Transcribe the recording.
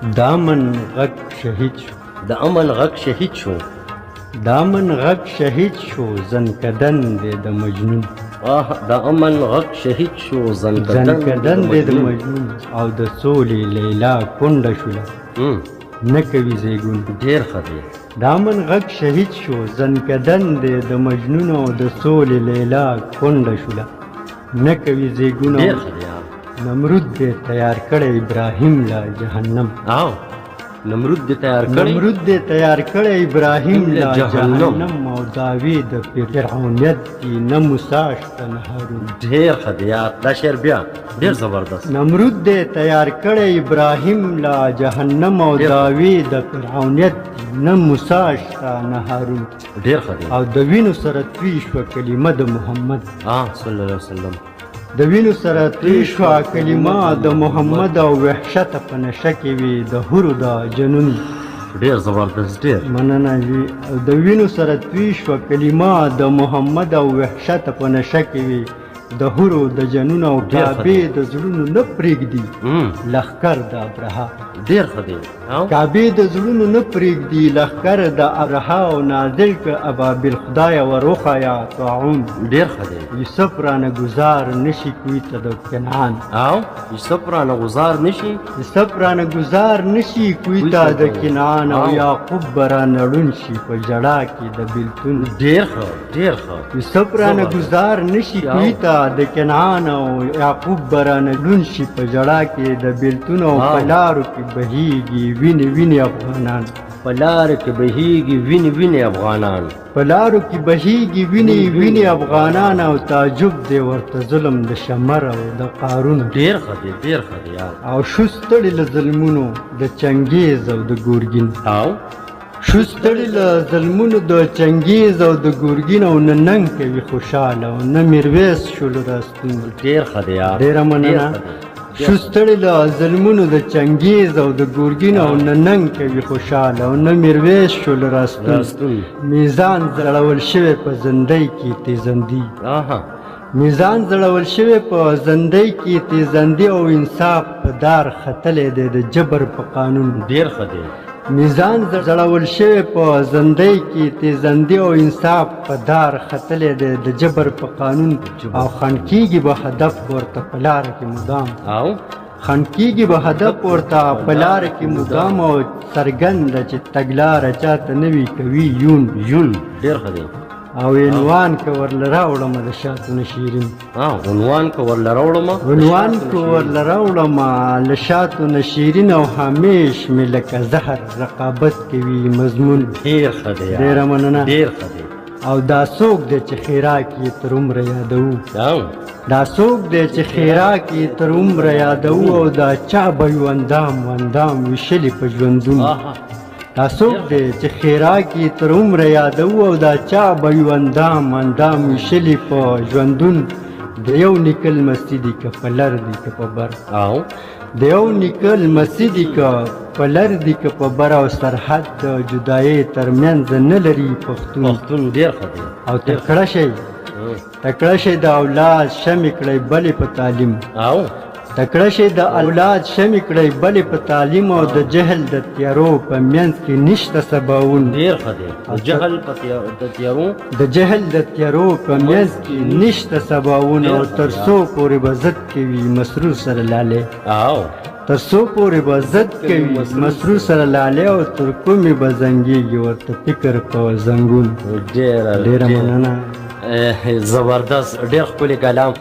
د امن غږ شهید شو د امن غږ شهید شو د امن غږ شهید شو زنکدن دی د مجنون د امن غږ شهید شو زنکدن دی د مجنون او د سولې لیلا کونډه شوله نه کوي زیږون ډېر ښه دی د امن غږ شهید شو زنکدن دی د مجنون او د سولې لیلا کونډه شوله نه کوي زیږون ډېر ښه دی نمرود دی تیار کړی ابراهیم لا جهنم نمرود دې تیار کړی نمرود دې تیار کړی ابراهیم لا جهنم او داوی د فرعونیت دي نه موسی شته نه هارون ډېر ښه دی دا شعر بیا ډېر زبردست نمرود دې تیار کړی ابراهیم لا جهنم او داوی د فرعونیت دي نه موسی شته نه هارون ډېر ښه دی او د وینو سره توی شوه کلمه د محمد صلی الله علیه وسلم د وینو سره توی شوه کلمه د محمد او وحشت په نشه کې وي د حورو د جنون ډېر زبردست ډېر مننه وي د وینو سره توی شوه کلمه د محمد او وحشت په نشه کې وي د حورو د جنون او کعبې د زړونو نه پرېږدي لښکر د ابرهه ډېر ښه دی کعبې د زړونو نه پرېږدي لښکر د ابرهه او نازل که ابابیل خدایه وروښایه طاعون ډېر ښه دی یوسف رانه ګزار نشي کوی ته د کنعان یوسف رانه گزار نشي یوسف رانه ګزار نشي کوی ته د کنعان او یعقوب به رانه ړوند شي په ژړا کې د بېلتون ډېر ښه ډېر ښه یوسف رانه ګزار نشي کوی ته د کنعان او یعقوب به رانه ړوند شي په ژړا کې د بېلتون او په لارو کې بهیږي وینې وینې افغانان په لارو کې بهیږي وینې وینې افغانان په لارو کې بهیږي وینې وینې افغانان او تعجب دی ورته ظلم د شمر او د قارون ډېر ښه دی ډېر ښه دی او شو ستړي له ظلمونو د چنګیز او د ګورګین شو ستړي له ظلمونو د چنګیز او د ګورګین او نه ننګ کوي خوشحاله او نه میرویس شولو راستون ډېر ښه دی ډېره مننه شو ستړي له ظلمونو د چنګیز او د ګورګین او نه ننګ کوي خوشحاله او نه میرویس شولو راستون میزان زړول شوی په زندۍ کې تیزندي میزان زړول شوی په زندۍ کې تیزندي او انصاف په دار ختلی دی د جبر په قانون ډېر ښه دی میزان زړول شوی په زندۍ کې تیزندي او انصاف په دار ختلی دی د جبر په قانون او خنډ کېږي به هدف ورته په لاره کې مدام خنډ کېږي به هدف ورته په لاره کې مدام او څرګنده چې تګلاره چاته نه وي کوي یون ډېر ښه دی او عنوان که ورله راوړمه د شاتونه شیرین عنوان که ورله راوړمه له شاتونه شیرین او همیش مې لکه زهر رقابت کوي مضمون ډېر ښه دی ډېره مننه ډېر ښه دی او دا څوک دی چې خیراک یې تر عمره یادوو دا څوک دی چې خیراک یې تر عمره یادوو او دا چا به یو اندام ویشلي په ژوندون دا څوک دی چې خیراک یې تر عمره یادوو او دا چا به یو اندام ویشلي په ژوندون د یو نیکه لمسي دي که په لر دي که په بر د یو نیکه لمسي دي که په لر دي که په بر او سرحد د جدایۍ تر منځ نه لري پښتون ډېر ښه دی او تکړه شئ د اولاد شمې کړئ بلې په تعلیم تکړه شئ د اولاد شمې کړئ بلې په تعلیم او د جهل د تیارو په منځ کې نشته سباوون ډېر ښه دی د جهل د تیارو په منځ کې نشته سباوون او تر څو پورې به ضد کوي مسرور سره لالې تر څو پورې به ضد کوي مسرور سره لالې او تر کومې به زنګېږي ورته فکر په زنګون ډېره مننه زبردست ډېر ښکلی کلام